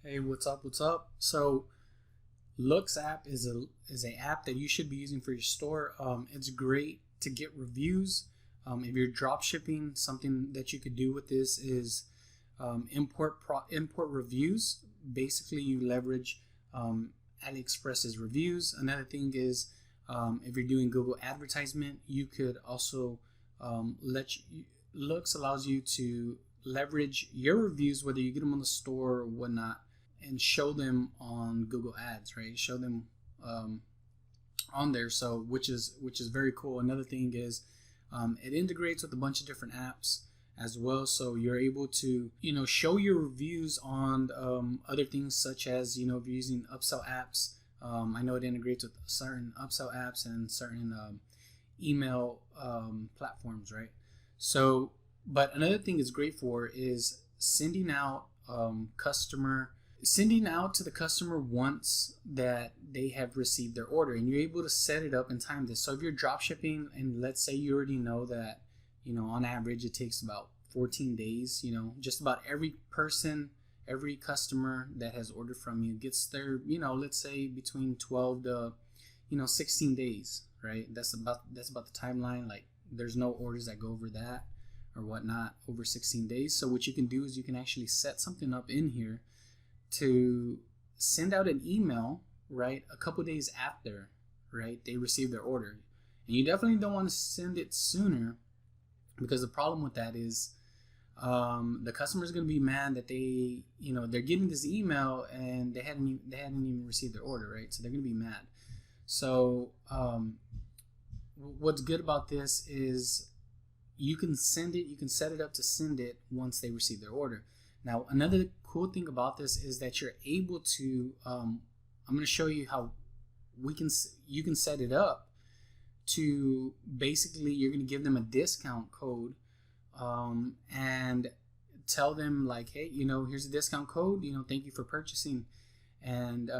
Hey, what's up? What's up? So, Looks app is a app that you should be using for your store. It's great to get reviews. If you're drop shipping, something that you could do with this is import reviews. Basically, you leverage AliExpress's reviews. Another thing is if you're doing Google advertisement, you could also Looks allows you to leverage your reviews, whether you get them on the store or whatnot, and show them on Google Ads, right? Show them um, on there, so which is very cool. Another thing is it integrates with a bunch of different apps as well, so you're able to show your reviews on other things such as if you're using upsell apps. I know it integrates with certain upsell apps and certain email platforms, right? So, but another thing it's great for is sending out to the customer once that they have received their order, and you're able to set it up and time this. So if you're drop shipping, and let's say you already know that on average it takes about 14 days, just about every customer that has ordered from you gets their, let's say between 12 to 16 days, right? That's about the timeline. Like, there's no orders that go over that or whatnot over 16 days. So what you can do is you can actually set something up in here to send out an email, right, a couple days after, right, they receive their order. And you definitely don't want to send it sooner, because the problem with that is the customer is going to be mad that they're getting this email and they hadn't even received their order, right? So they're going to be mad. So what's good about this is you can set it up to send it once they receive their order. Now, another cool thing about this is that you're able to I'm going to show you how you can set it up to, basically, you're going to give them a discount code and tell them, like, hey, here's a discount code, thank you for purchasing, and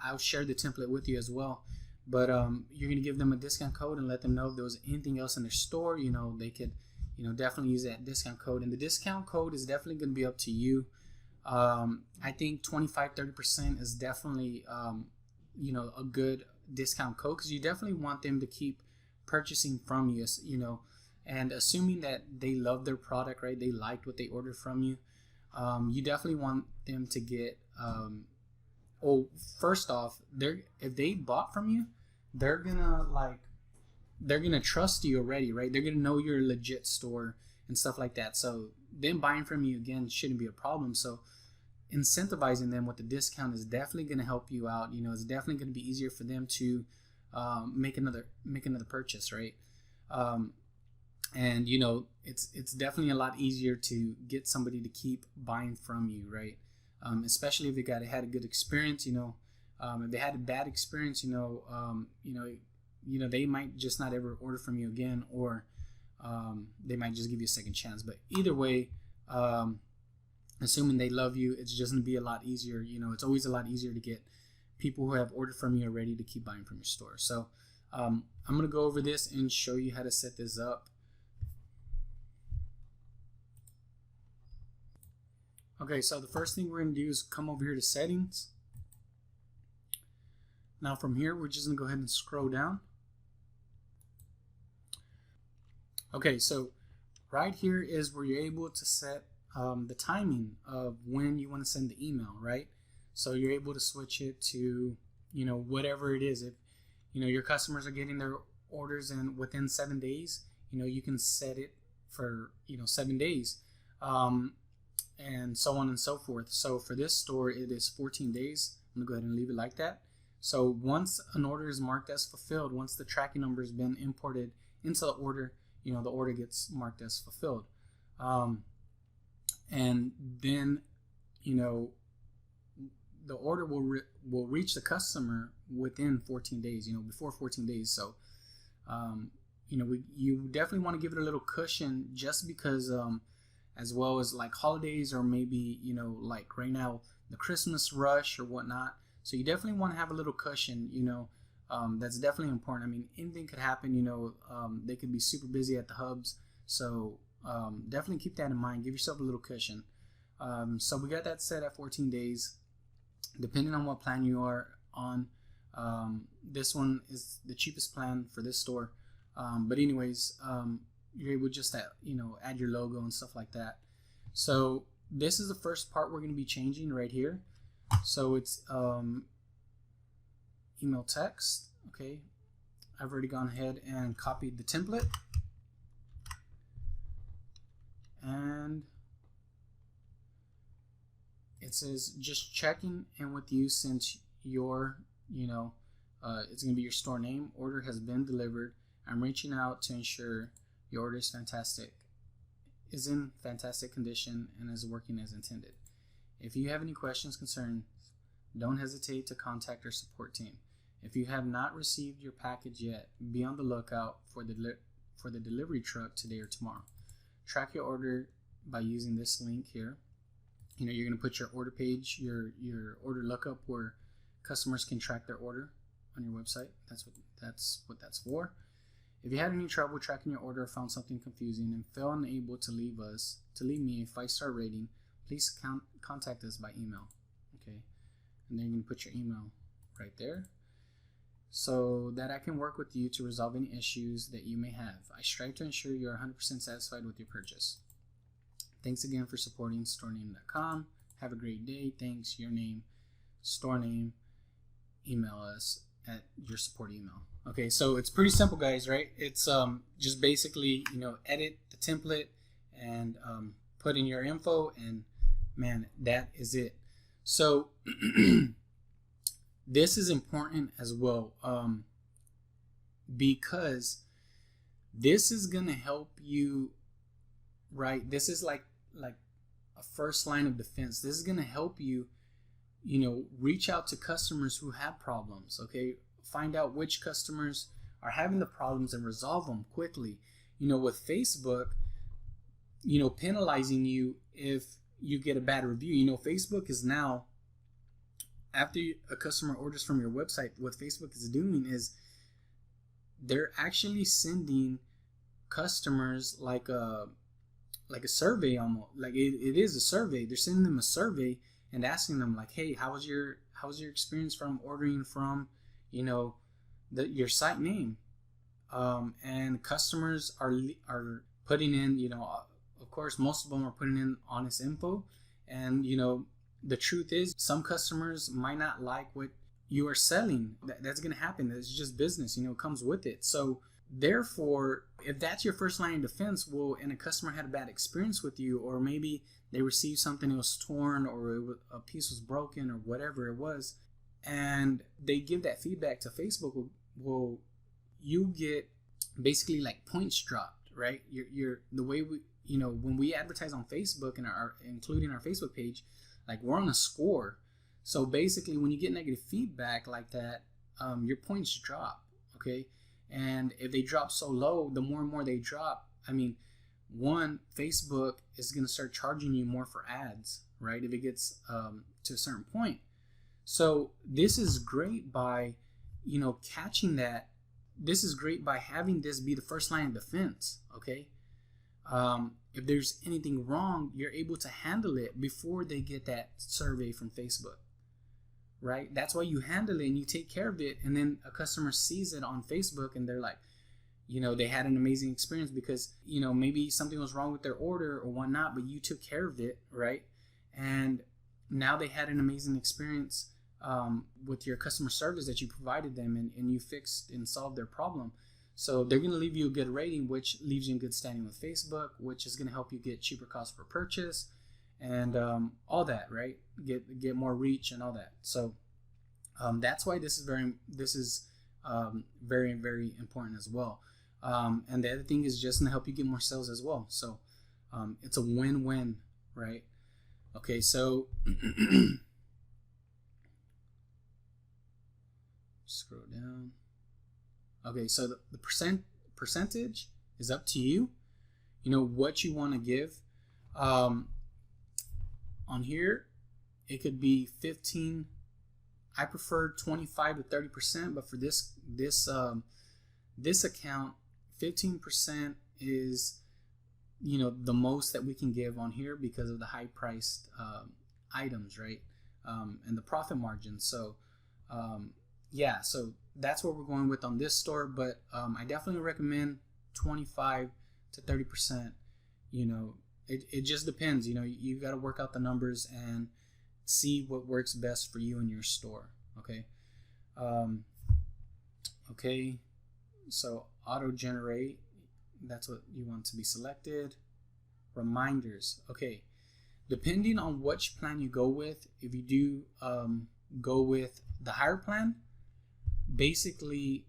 I'll share the template with you as well. But you're going to give them a discount code and let them know if there was anything else in their store, they could definitely use that discount code. And the discount code is definitely going to be up to you. I think 25-30% is definitely a good discount code, because you definitely want them to keep purchasing from you, and assuming that they love their product, right? They liked what they ordered from you. You definitely want them to get first off, if they bought from you, they're gonna trust you already, right? They're gonna know you're a legit store and stuff like that. So them buying from you again shouldn't be a problem. So incentivizing them with the discount is definitely gonna help you out. It's definitely gonna be easier for them to make another purchase, right? And it's definitely a lot easier to get somebody to keep buying from you, right? Especially if they had a good experience. If they had a bad experience, they might just not ever order from you again, or they might just give you a second chance. But either way, assuming they love you, it's just going to be a lot easier. It's always a lot easier to get people who have ordered from you already to keep buying from your store. So I'm going to go over this and show you how to set this up. Okay, so the first thing we're going to do is come over here to settings. Now from here, we're just going to go ahead and scroll down. Okay, so right here is where you're able to set the timing of when you want to send the email, right? So you're able to switch it to, whatever it is. If, your customers are getting their orders within 7 days, you can set it for, 7 days. And so on and so forth. So for this store, it is 14 days. I'm going to go ahead and leave it like that. So once an order is marked as fulfilled, once the tracking number has been imported into the order, the order gets marked as fulfilled. And then, the order will reach the customer within 14 days, before 14 days. So, you definitely want to give it a little cushion, just because as well as like holidays, or maybe like right now the Christmas rush or whatnot. So you definitely want to have a little cushion. That's definitely important. I mean, anything could happen. They could be super busy at the hubs, so definitely keep that in mind. Give yourself a little cushion. So we got that set at 14 days. depending on what plan you are on. This one is the cheapest plan for this store, but anyways, you're able just to add your logo and stuff like that. So this is the first part we're going to be changing right here. So it's email text. Okay, I've already gone ahead and copied the template, and it says just checking in with you since your it's going to be your store name. Order has been delivered. I'm reaching out to ensure your order is in fantastic condition and is working as intended. If you have any questions, concerns, don't hesitate to contact our support team. If you have not received your package yet, be on the lookout for the delivery truck today or tomorrow. Track your order by using this link here. You're going to put your order page, your order lookup, where customers can track their order on your website. That's what that's for. If you had any trouble tracking your order or found something confusing and felt unable to leave me a 5-star rating, please contact us by email. Okay, and then you're going to put your email right there so that I can work with you to resolve any issues that you may have. I strive to ensure you're 100% satisfied with your purchase. Thanks again for supporting StoreName.com. Have a great day. Thanks. Your name, store name. Email us at your support email. Okay, so it's pretty simple, guys, right? It's just basically edit the template and put in your info, and man, that is it. So this is important as well, because this is gonna help you, right? This is like a first line of defense. This is gonna help you reach out to customers who have problems. Okay, find out which customers are having the problems and resolve them quickly. With Facebook penalizing you if you get a bad review. Facebook is now, after a customer orders from your website, what Facebook is doing is they're actually sending customers like a survey, almost like it is a survey. They're sending them a survey and asking them like, hey, how was your experience from ordering from your site name? And customers are putting in, of course, most of them are putting in honest info, and the truth is some customers might not like what you are selling. That's going to happen. It's just business, it comes with it. So therefore, if that's your first line of defense, and a customer had a bad experience with you, or maybe they received something that was torn, or a piece was broken, or whatever it was, and they give that feedback to Facebook, well, you get basically like points dropped, right? You're the way we, when we advertise on Facebook and including our Facebook page, like we're on a score. So basically, when you get negative feedback like that, your points drop. Okay, and if they drop so low, the more and more they drop, Facebook is going to start charging you more for ads, right? If it gets to a certain point. So this is great by, catching that. This is great by having this be the first line of defense. Okay. If there's anything wrong, you're able to handle it before they get that survey from Facebook, right? That's why you handle it and you take care of it. And then a customer sees it on Facebook and they're like, they had an amazing experience because, maybe something was wrong with their order or whatnot, but you took care of it, right? And now they had an amazing experience with your customer service that you provided them, and you fixed and solved their problem. So they're going to leave you a good rating, which leaves you in good standing with Facebook, which is going to help you get cheaper cost per purchase and all that, right? Get more reach and all that. So that's why this is very, very important as well. And the other thing is just going to help you get more sales as well. So it's a win-win, right? Okay, so scroll down. Okay, so the percentage is up to you. What you want to give. On here, it could be 15. I prefer 25 to 30%, but for this account, 15% is the most that we can give on here because of the high priced items, right? and the profit margin. So yeah, so that's what we're going with on this store, but I definitely recommend 25 to 30%. You know, it just depends. You know, you got to work out the numbers and see what works best for you in your store. Okay. Okay, so auto generate, that's what you want to be selected. Reminders, okay, depending on which plan you go with, if you do go with the higher plan, basically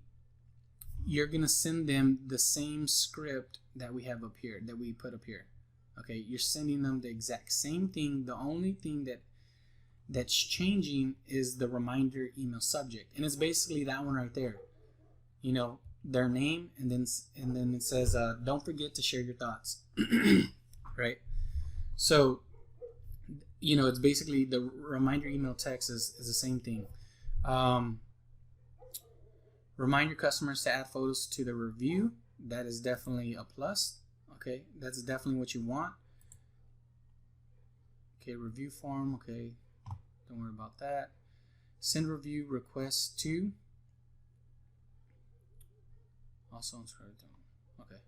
you're gonna send them the same script that we have up here, that we put up here. Okay, you're sending them the exact same thing. The only thing that's changing is the reminder email subject, and it's basically that one right there. You know, their name, and then it says don't forget to share your thoughts. Right? So, you know, it's basically the reminder email text is the same thing. Remind your customers to add photos to the review. That is definitely a plus. Okay, that's definitely what you want. Okay, review form. Okay, don't worry about that. Send review requests to. Also on Scrub. Okay.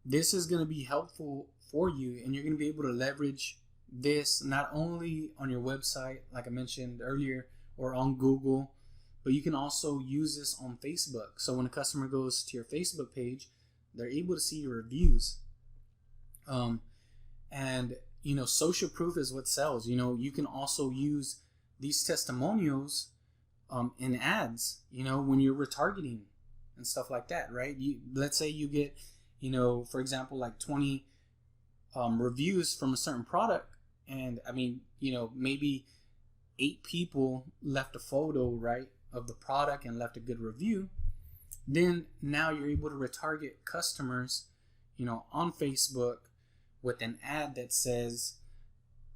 This is going to be helpful for you, and you're going to be able to leverage this not only on your website, like I mentioned earlier, or on Google, but you can also use this on Facebook. So when a customer goes to your Facebook page, they're able to see your reviews. And you know, social proof is what sells. You know, you can also use these testimonials in ads, you know, when you're retargeting and stuff like that, right? Let's say you get, you know, for example, like 20 reviews from a certain product, and I mean, you know, maybe 8 people left a photo, right, of the product and left a good review. Then now you're able to retarget customers, you know, on Facebook with an ad that says,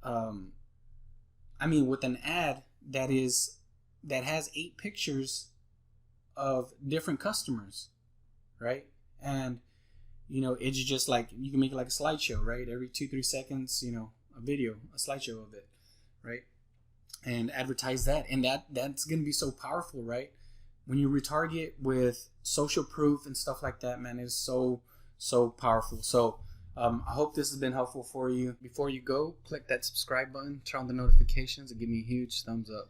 with an ad that has 8 pictures of different customers, right? And you know, it's just like you can make it like a slideshow, right? Every 2-3 seconds, you know, a slideshow of it, right? And advertise that, and that's gonna be so powerful, right? When you retarget with social proof and stuff like that, man, is so powerful. So I hope this has been helpful for you. Before you go, click that subscribe button, turn on the notifications, and give me a huge thumbs up.